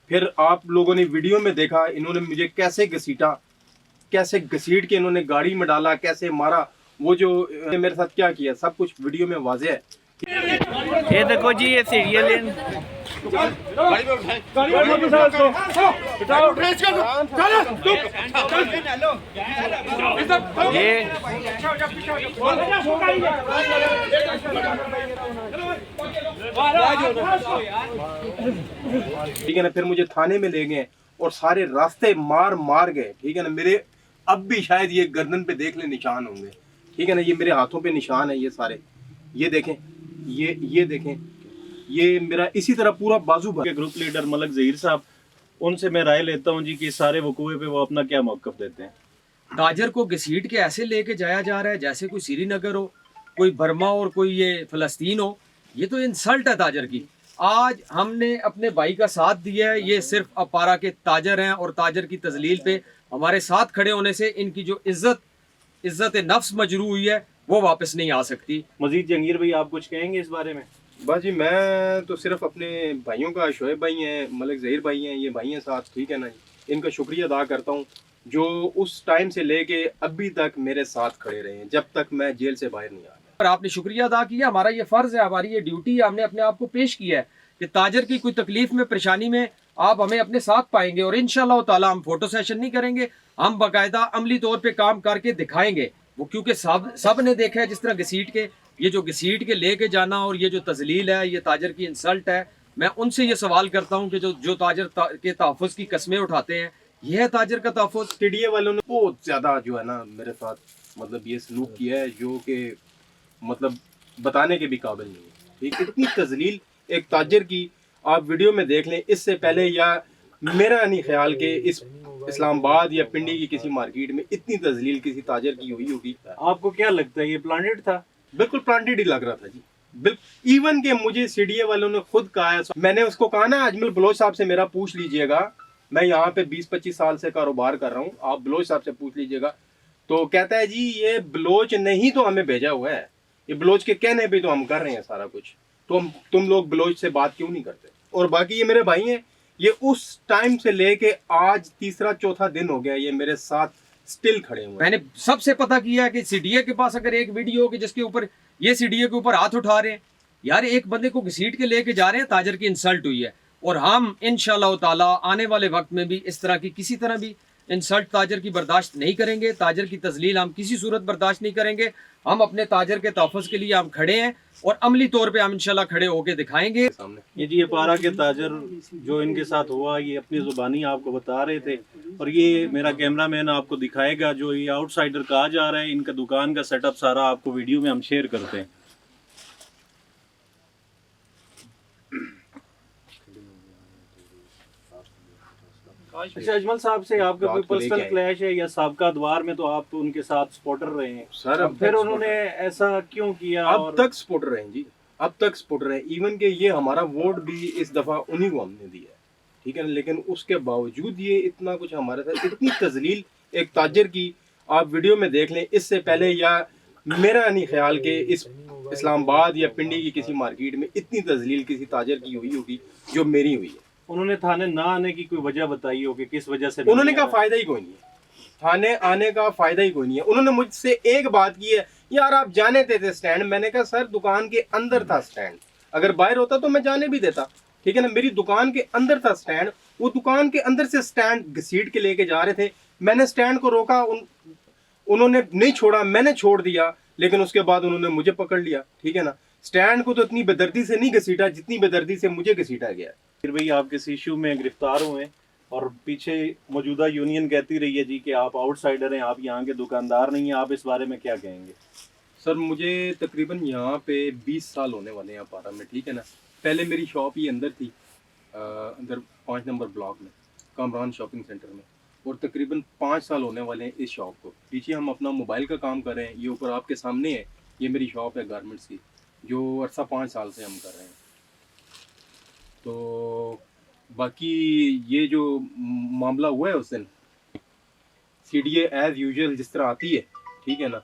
फिर आप लोगों ने वीडियो में देखा इन्होंने मुझे कैसे घसीटा, कैसे घसीट के इन्होंने गाड़ी में डाला, कैसे मारा, वो जो मेरे साथ क्या किया, सब कुछ वीडियो में वाज़ेह है। ये देखो जी, ये सीरियल ठीक है ना। फिर मुझे थाने में ले गए और सारे रास्ते मार मार गए, ठीक है ना। मेरे अब भी शायद ये गर्दन पे देख ले निशान होंगे, ठीक है ना। ये मेरे हाथों पे निशान है, ये सारे, ये देखें, ये देखें, ये मेरा इसी तरह पूरा बाजू भर। ग्रुप लीडर मलक ज़हीर साहब, उनसे मैं राय लेता हूं जी कि सारे वकूए पे वो अपना क्या मौक़िफ़ देते हैं। ताजर को घसीट के ऐसे लेके जाया जा रहा है जैसे कोई श्रीनगर हो, कोई बर्मा और कोई ये फ़लस्तीन हो। ये तो इंसल्ट है ताजर की। आज हमने अपने भाई का साथ दिया है, ये सिर्फ अपारा के ताजर हैं और ताजर की तजलील पे हमारे साथ खड़े होने से इनकी जो इज्जत नफ्स मजरू हुई है वो वापस नहीं आ सकती। मजीद जंगीर भाई, आप कुछ कहेंगे इस बारे में? बस जी, मैं तो सिर्फ अपने भाइयों का, शोएब भाई हैं, मलक ज़हीर भाई हैं, ये भाई हैं साथ, ठीक है ना। इनका शुक्रिया अदा करता हूँ जो उस टाइम से लेके अभी तक मेरे साथ खड़े रहे हैं, जब तक मैं जेल से बाहर नहीं आया। और आपने शुक्रिया अदा किया, हमारा ये फ़र्ज़ है, हमारी ये ड्यूटी है, हमने अपने आप को पेश किया है कि ताजर की कोई तकलीफ़ में, परेशानी में आप हमें अपने साथ पाएंगे। और इंशाअल्लाह ताला हम फ़ोटो सेशन नहीं करेंगे, हम बाकायदा अमली तौर पे काम करके दिखाएंगे वो, क्योंकि सब ने देखा है जिस तरह घसीट के, ये जो घसीट के लेके जाना और ये जो तजलील है, ये ताजर की इंसल्ट है। मैं उनसे ये सवाल करता हूँ कि जो ताजर के तहफ़्फ़ुज़ की कस्में उठाते हैं, ये है ताजर का तहफ़्फ़ुज़। टीडीए वालों ने बहुत ज़्यादा जो है ना मेरे साथ मतलब ये सलूक किया है जो कि मतलब बताने के भी काबिल नहीं है, ठीक। इतनी तजलील एक ताजर की आप वीडियो में देख लें। इससे पहले या मेरा नहीं ख्याल कि इस इस्लामाबाद या पिंडी की किसी मार्केट में इतनी तजलील किसी ताजर की हुई होगी। आपको क्या लगता है, ये प्लांटेड था? बिल्कुल प्लांटेड ही लग रहा था जी, बिल्कुल। इवन के मुझे सीडीए वालों ने खुद कहा है, मैंने उसको कहा ना अजमल बलोच साहब से मेरा पूछ लीजिएगा, मैं यहाँ पे 20-25 साल से कारोबार कर रहा हूँ, आप बलोच साहब से पूछ लीजिएगा। तो कहता है जी ये बलोच ने ही तो हमें भेजा हुआ है, ये बलोच के कहने पे तो हम कर रहे हैं सारा कुछ, तो तुम लोग बलोच से बात क्यों नहीं करते। और बाकी ये मेरे भाई हैं, ये उस टाइम से लेके आज तीसरा चौथा दिन हो गया ये मेरे साथ स्टिल खड़े हुए। मैंने सबसे पता किया है कि सीडीए के पास अगर एक वीडियो हो कि जिसके ऊपर ये सीडीए के ऊपर हाथ उठा रहे हैं, यार एक बंदे को घसीट के लेके जा रहे हैं, ताजर की इंसल्ट हुई है। और हम इंशाअल्लाह ताला आने वाले वक्त में भी इस तरह की किसी तरह भी इंसल्ट ताजर की बर्दाश्त नहीं करेंगे, ताजर की तजलील हम किसी सूरत बर्दाश्त नहीं करेंगे। हम अपने ताजर के तहफ़्फ़ुज़ के लिए हम खड़े हैं और अमली तौर पे हम इंशाल्लाह खड़े होके दिखाएंगे। ये जी अपारा के ताजर जो इनके साथ हुआ, ये अपनी ज़ुबानी आपको बता रहे थे और ये मेरा कैमरामैन आपको दिखाएगा। जो ये आउटसाइडर कहा जा रहा है, इनका दुकान का सेटअप सारा आपको वीडियो में हम शेयर करते हैं। अच्छा अजमल साहब से आपका कोई पर्सनल क्लैश है या साबका द्वार में, तो आप तो उनके साथ सपोर्टर रहे हैं सर, अब फिर उन्होंने ऐसा क्यों किया? अब तक सपोर्टर हैं जी, अब तक सपोर्टर हैं। इवन के ये हमारा वोट भी इस दफा उन्हीं को हमने दिया है, ठीक है ना। लेकिन उसके बावजूद ये इतना कुछ हमारे साथ, इतनी तजलील एक ताजर की आप वीडियो में देख लें। इससे पहले या मेरा नहीं ख्याल कि इस इस्लामाबाद या पिंडी की किसी मार्केट में इतनी तजलील किसी ताजर की हुई होगी जो मेरी हुई है। उन्होंने थाने ना आने की कोई वजह बताई हो कि किस वजह से? उन्होंने कहा फायदा ही कोई नहीं है, थाने आने का फायदा ही कोई नहीं है। उन्होंने मुझसे एक बात की है, यार आप जाने देते स्टैंड। मैंने कहा सर दुकान के अंदर था स्टैंड, अगर बाहर होता तो मैं जाने भी देता, ठीक है ना। मेरी दुकान के अंदर था स्टैंड, वो दुकान के अंदर से स्टैंड घसीट के लेके जा रहे थे। मैंने स्टैंड को रोका, उन्होंने नहीं छोड़ा, मैंने छोड़ दिया, लेकिन उसके बाद उन्होंने मुझे पकड़ लिया, ठीक है ना। स्टैंड को तो इतनी बेदर्दी से नहीं घसीटा जितनी बेदर्दी से मुझे घसीटा गया। फिर भाई आप किस इशू में गिरफ्तार हुए और पीछे मौजूदा यूनियन कहती रही है जी कि आप आउटसाइडर हैं, आप यहाँ के दुकानदार नहीं हैं, आप इस बारे में क्या कहेंगे? सर मुझे तकरीबन यहाँ पे 20 साल होने वाले हैं अपारा में, ठीक है ना। पहले मेरी शॉप ही अंदर थी, अंदर 5 नंबर ब्लॉक में, कामरान शॉपिंग सेंटर में, और तकरीबन 5 साल होने वाले हैं इस शॉप को। पीछे हम अपना मोबाइल का काम कर रहे हैं, ये ऊपर आपके सामने है, ये मेरी शॉप है गारमेंट्स की, जो अरसा 5 साल से हम कर रहे हैं। तो बाकी ये जो मामला हुआ है उस दिन, सीडीए एज यूजुअल जिस तरह आती है, ठीक है ना,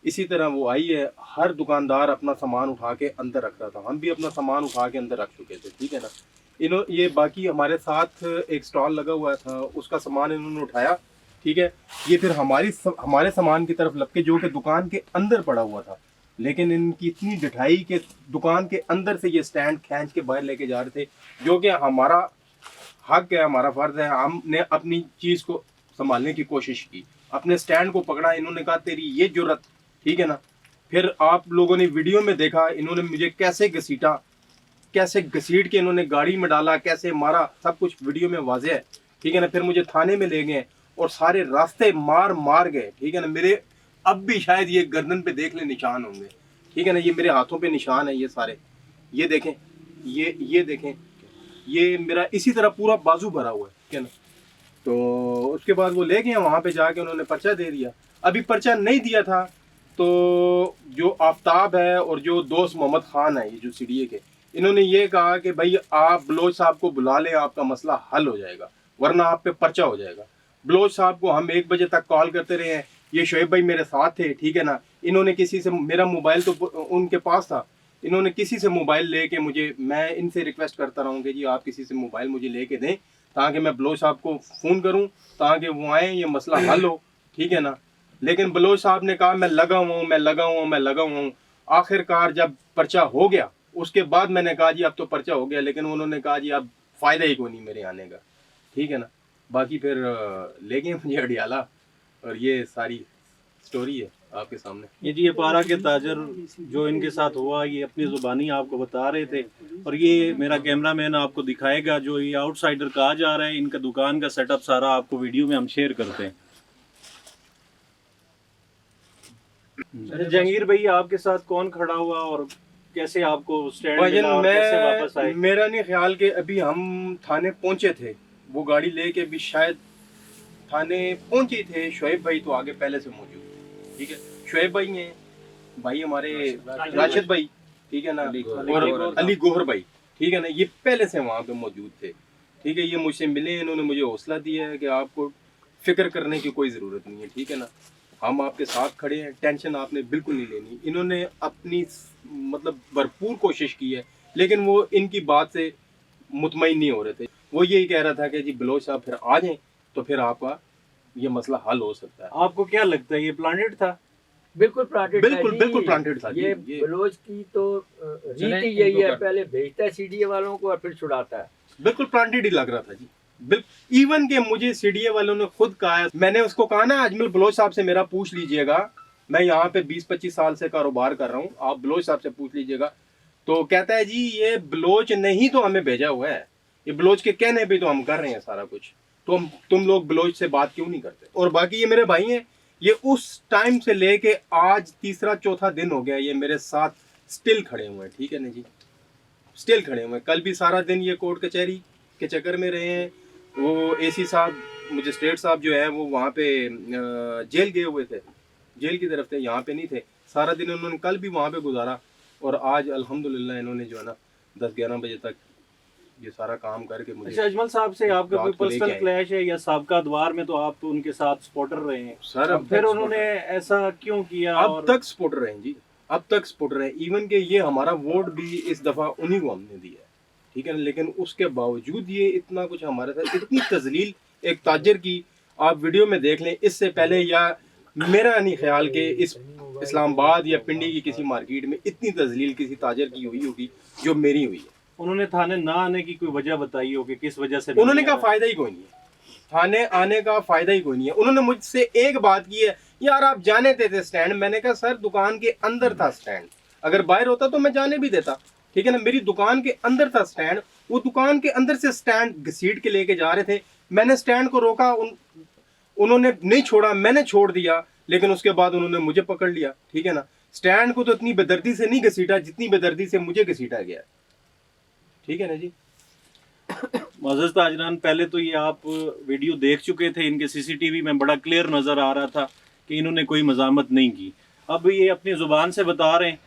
इसी तरह वो आई है, हर दुकानदार अपना सामान उठा के अंदर रख रहा था, हम भी अपना सामान उठा के अंदर रख चुके थे, ठीक है ना। ये बाकी हमारे साथ एक स्टॉल लगा हुआ था, उसका सामान इन्होंने उठाया, ठीक है। ये फिर हमारे सामान की तरफ लपके जो कि दुकान के अंदर पड़ा हुआ था, लेकिन इनकी इतनी ढिठाई के दुकान के अंदर से ये स्टैंड खींच के बाहर लेके जा रहे थे, जो कि हमारा हक है, हमारा फर्ज है। हमने अपनी चीज़ को संभालने की कोशिश की, अपने स्टैंड को पकड़ा, इन्होंने कहा तेरी ये जुर्रत, ठीक है ना। फिर आप लोगों ने वीडियो में देखा इन्होंने मुझे कैसे घसीटा, कैसे घसीट के इन्होंने गाड़ी में डाला, कैसे मारा, सब कुछ वीडियो में वाज़ेह है, ठीक है ना। फिर मुझे थाने में ले गए और सारे रास्ते मार गए, ठीक है ना। मेरे अब भी शायद ये गर्दन पे देख ले निशान होंगे, ठीक है ना। ये मेरे हाथों पे निशान है, ये सारे, ये देखें, ये देखें, ये मेरा इसी तरह पूरा बाजू भरा हुआ है, ठीक है ना। तो उसके बाद वो ले गए, वहाँ पे जाके उन्होंने पर्चा दे दिया। अभी पर्चा नहीं दिया था तो जो आफ्ताब है और जो दोस्त मोहम्मद खान है, ये जो सीडीए के, इन्होंने ये कहा कि भाई आप बलोच साहब को बुला लें, आपका मसला हल हो जाएगा, वरना आप पे पर्चा हो जाएगा। बलोच साहब को हम 1 बजे तक कॉल करते रहे हैं, ये शोएब भाई मेरे साथ थे, ठीक है ना। इन्होंने किसी से, मेरा मोबाइल तो उनके पास था, इन्होंने किसी से मोबाइल लेके मुझे, मैं इनसे रिक्वेस्ट करता रहूँ कि जी आप किसी से मोबाइल मुझे लेके दें ताकि मैं बलोच साहब को फ़ोन करूँ ताकि वो आएँ, ये मसला हल हो, ठीक है ना। लेकिन बलोच साहब ने कहा मैं लगा हुआ हूँ। आखिरकार जब पर्चा हो गया उसके बाद मैंने कहा जी अब तो पर्चा हो गया, लेकिन उन्होंने कहा जी अब फ़ायदा ही कोई नहीं मेरे आने का, ठीक है ना। बाकी फिर ले गए मुझे अडियाला, और ये सारी स्टोरी है आपके सामने। ये पारा के ताजर जो इनके साथ हुआ ये अपनी ज़ुबानी आपको बता रहे थे, और ये मेरा कैमरामैन आपको दिखाएगा जो ये आउटसाइडर कहा जा रहा है। इनका दुकान का सेटअप सारा आपको वीडियो में हम शेयर करते हैं। जहांगीर भाई आपके साथ कौन खड़ा हुआ और कैसे आपको स्टैंड मिला और कैसे वापस आए? मेरा नहीं ख्याल कि अभी हम थाने पहुंचे थे, वो गाड़ी लेके भी शायद थाने पहुंचे थे। शोएब भाई तो आगे पहले से मौजूद, ठीक है। शोएब भाई हैं, भाई हमारे राशिद भाई, ठीक है ना, और अली गोहर भाई, ठीक है ना, ये पहले से वहाँ पे मौजूद थे, ठीक है। ये मुझसे मिले, इन्होंने मुझे हौसला दिया है कि आपको फिक्र करने की कोई ज़रूरत नहीं है, ठीक है ना, हम आपके साथ खड़े हैं, टेंशन आपने बिल्कुल नहीं लेनी। इन्होंने अपनी मतलब भरपूर कोशिश की है, लेकिन वो इनकी बात से मुतमईन नहीं हो रहे थे। वो यही कह रहा था कि जी बलोच साहब फिर आ जाएं तो फिर आपका ये मसला हल हो सकता है। आपको क्या लगता है ये प्लांटेड था? बिल्कुल प्लांटेड बिल्कुल प्लांटेड था। ये बलोच की तो रीत ही यही है, पहले भेजता है सीडीए वालों को और फिर छुड़ाता है। बिल्कुल प्लांटेड ही लग रहा था जी, इवन के मुझे सीडीए वालों ने खुद कहा है, मैंने उसको कहा ना अजमल बलोच साहब से मेरा पूछ लीजिएगा, मैं यहाँ पे 20-25 साल से कारोबार कर रहा हूँ, आप बलोच साहब से पूछ लीजिएगा। तो कहता है जी ये बलोच ने ही तो हमें भेजा हुआ है, ये बलोच के कहने पे तो हम कर रहे हैं सारा कुछ, तो तुम लोग बलोच से बात क्यों नहीं करते। और बाकी ये मेरे भाई हैं, ये उस टाइम से लेके आज तीसरा चौथा दिन हो गया ये मेरे साथ स्टिल खड़े हुए हैं, ठीक है ना जी, स्टिल खड़े हुए हैं। कल भी सारा दिन ये कोर्ट कचहरी के चक्कर में रहे हैं। वो एसी साहब, मजिस्ट्रेट साहब जो है वो वहाँ पे जेल गए हुए थे, जेल की तरफ थे, यहाँ पे नहीं थे। सारा दिन उन्होंने कल भी वहाँ पे गुजारा, और आज अल्हम्दुलिल्लाह इन्होंने जो है ना 10-11 बजे तक ये सारा काम करके मुझे। अच्छा, अजमल साहब से आपका कोई पर्सनल क्लैश है या साबका द्वार में तो आप तो उनके साथ सपोर्टर रहे हैं सर? अब फिर उन्होंने ऐसा क्यों किया? अब तक सपोर्टर हैं जी, अब तक सपोर्टर हैं। इवन के ये हमारा वोट भी इस दफ़ा उन्हीं को हमने दिया है, ठीक है ना, लेकिन उसके बावजूद ये इतना कुछ हमारे साथ, इतनी तजलील एक ताजर की आप वीडियो में देख लें। इससे पहले या मेरा नहीं ख्याल कि इस इस्लामाबाद या पिंडी की किसी मार्केट में इतनी तजलील किसी ताजर की हुई होगी जो मेरी हुई है। उन्होंने थाने ना आने की कोई वजह बताई हो कि किस वजह से? उन्होंने कहा फायदा ही कोई नहीं है, थाने आने का फायदा ही कोई नहीं है। उन्होंने मुझसे एक बात की है, यार आप जाने देते स्टैंड। मैंने कहा सर दुकान के अंदर था स्टैंड, अगर बाहर होता तो मैं जाने भी देता, ठीक है ना। मेरी दुकान के अंदर था स्टैंड, वो दुकान के अंदर से स्टैंड घसीट के लेके जा रहे थे। मैंने स्टैंड को रोका, उन्होंने नहीं छोड़ा, मैंने छोड़ दिया, लेकिन उसके बाद उन्होंने मुझे पकड़ लिया, ठीक है ना। स्टैंड को तो इतनी बेदर्दी से नहीं घसीटा जितनी बेदर्दी से मुझे घसीटा गया, ठीक है ना जी। मुअज़्ज़ज़ ताजरान, पहले तो ये आप वीडियो देख चुके थे, इनके सीसीटीवी में बड़ा क्लियर नज़र आ रहा था कि इन्होंने कोई मज़ामत नहीं की। अब ये अपनी ज़ुबान से बता रहे हैं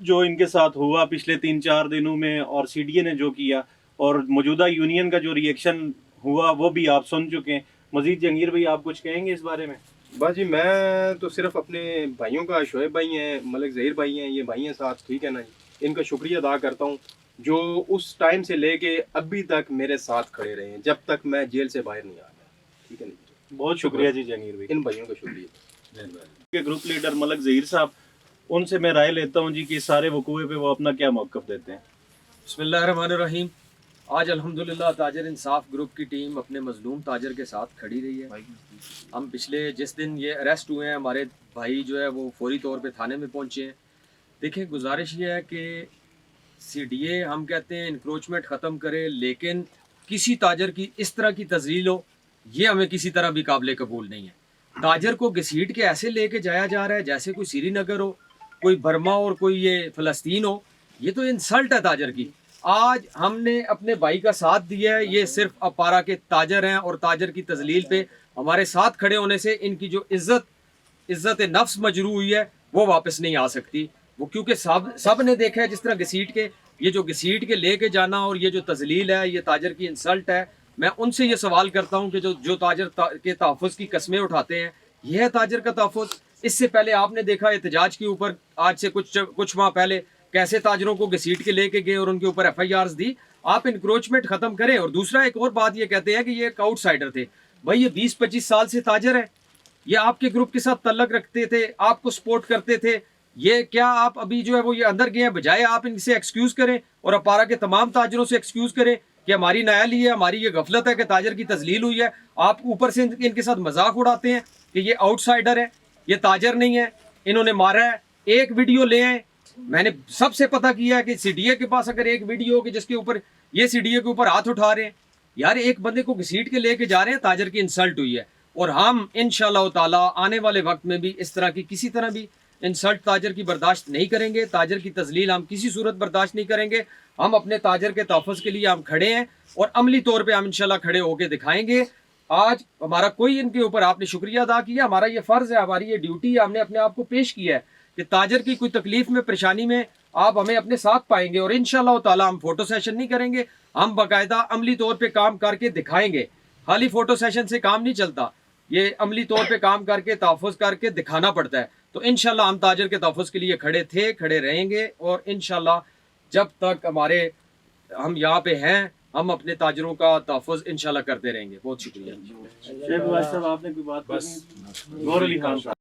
जो इनके साथ हुआ पिछले 3-4 दिनों में, और सीडीए ने जो किया, और मौजूदा यूनियन का जो रिएक्शन हुआ वो भी आप सुन चुके हैं। मज़ीद जहांगीर भाई आप कुछ कहेंगे इस बारे में? बस जी मैं तो सिर्फ अपने भाइयों का, शोएब भाई हैं, मलिक ज़हीर भाई हैं, ये भाई हैं साथ, ठीक है ना जी, इनका शुक्रिया अदा करता हूँ जो उस टाइम से लेके अभी तक मेरे साथ खड़े रहे हैं, जब तक मैं जेल से बाहर नहीं आ गया, ठीक है ना जी। बहुत शुक्रिया जी जहांगीर भाई। इन भाइयों का शुक्रिया। के ग्रुप लीडर मलिक ज़हीर साहब, उनसे मैं राय लेता हूँ जी कि सारे वकूए पे वो अपना क्या मौक़िफ़ देते हैं। बिस्मिल्लाहिर्रहमानिर्रहीम। आज अल्हम्दुलिल्लाह ताजर इंसाफ ग्रुप की टीम अपने मजलूम ताजर के साथ खड़ी रही है। हम पिछले जिस दिन ये अरेस्ट हुए हैं, हमारे भाई जो है वो फौरी तौर पे थाने में पहुंचे हैं। देखिए, गुजारिश ये है कि CDA हम कहते हैं इंक्रोचमेंट ख़त्म करे, लेकिन किसी ताजर की इस तरह की तज़लील हो, ये हमें किसी तरह भी काबिल कबूल नहीं है। ताजर को घसीट के ऐसे लेके जाया जा रहा है जैसे कोई श्रीनगर हो, कोई बर्मा और कोई ये फ़लस्तीन हो। ये तो इंसल्ट है ताजर की। आज हमने अपने भाई का साथ दिया है, ये सिर्फ अपारा के ताजर हैं और ताजर की तजलील पे हमारे साथ खड़े होने से इनकी जो इज्जत नफ्स मजरू हुई है वो वापस नहीं आ सकती। वो क्योंकि सब ने देखा है जिस तरह घसीट के, ये जो घसीट के लेके जाना और ये जो तजलील है, ये ताजर की इंसल्ट है। मैं उनसे ये सवाल करता हूँ कि जो ताजर के तहफ़्फ़ुज़ की कस्में उठाते हैं, यह है ताजर का तहफ़्फ़ुज़। इससे पहले आपने देखा एहतजाज के ऊपर आज से कुछ माह पहले कैसे ताजरों को घसीट के लेके गए और उनके ऊपर FIRs दी। आप इंक्रोचमेंट खत्म करें। और दूसरा एक और बात ये कहते हैं कि ये एक आउटसाइडर थे। भाई ये 20-25 साल से ताजर है, ये आपके ग्रुप के साथ तल्लक रखते थे, आपको सपोर्ट करते थे। ये क्या आप अभी जो है वो ये अंदर गए हैं, बजाय आप इनसे एक्सक्यूज करें और अपारा के तमाम ताजरों से एक्सक्यूज करें कि हमारी नायाली है, हमारी ये गफलत है कि ताजर की तजलील हुई है। आप ऊपर से इनके साथ मजाक उड़ाते हैं कि ये आउटसाइडर है, ये ताजर नहीं है, इन्होंने मारा है। एक वीडियो ले आए, मैंने सबसे पता किया है कि CDA के पास अगर एक वीडियो हो कि जिसके ऊपर ये CDA के ऊपर हाथ उठा रहे हैं, यार एक बंदे को घसीट के लेके जा रहे हैं, ताजर की इंसल्ट हुई है। और हम इंशाअल्लाह ताला आने वाले वक्त में भी इस तरह की किसी तरह भी इंसल्ट ताजर की बर्दाश्त नहीं करेंगे। ताजर की तजलील हम किसी सूरत बर्दाश्त नहीं करेंगे। हम अपने ताजर के तहफ़्फ़ुज़ के लिए हम खड़े हैं और अमली तौर पर हम इंशाल्लाह खड़े होकर दिखाएंगे। आज हमारा कोई इनके ऊपर, आपने शुक्रिया अदा किया, हमारा ये फ़र्ज़ है, हमारी ये ड्यूटी है, हमने अपने आप को पेश किया है कि ताजर की कोई तकलीफ में, परेशानी में आप हमें अपने साथ पाएंगे। और इंशाअल्लाह ताला हम फ़ोटो सेशन नहीं करेंगे, हम बाकायदा अमली तौर पे काम करके दिखाएंगे। खाली फ़ोटो सेशन से काम नहीं चलता, ये अमली तौर पे काम करके तहफ़्फ़ुज़ करके दिखाना पड़ता है। तो इंशाअल्लाह हम ताजर के तहफ़्फ़ुज़ के लिए खड़े थे, खड़े रहेंगे और इंशाअल्लाह जब तक हम यहाँ पे हैं, हम अपने ताजरों का तहफ़्फ़ुज़ इंशाअल्लाह करते रहेंगे। बहुत शुक्रिया। शेख भाई साहब, आपने कोई बात करनी है? गौर अली खान साहब।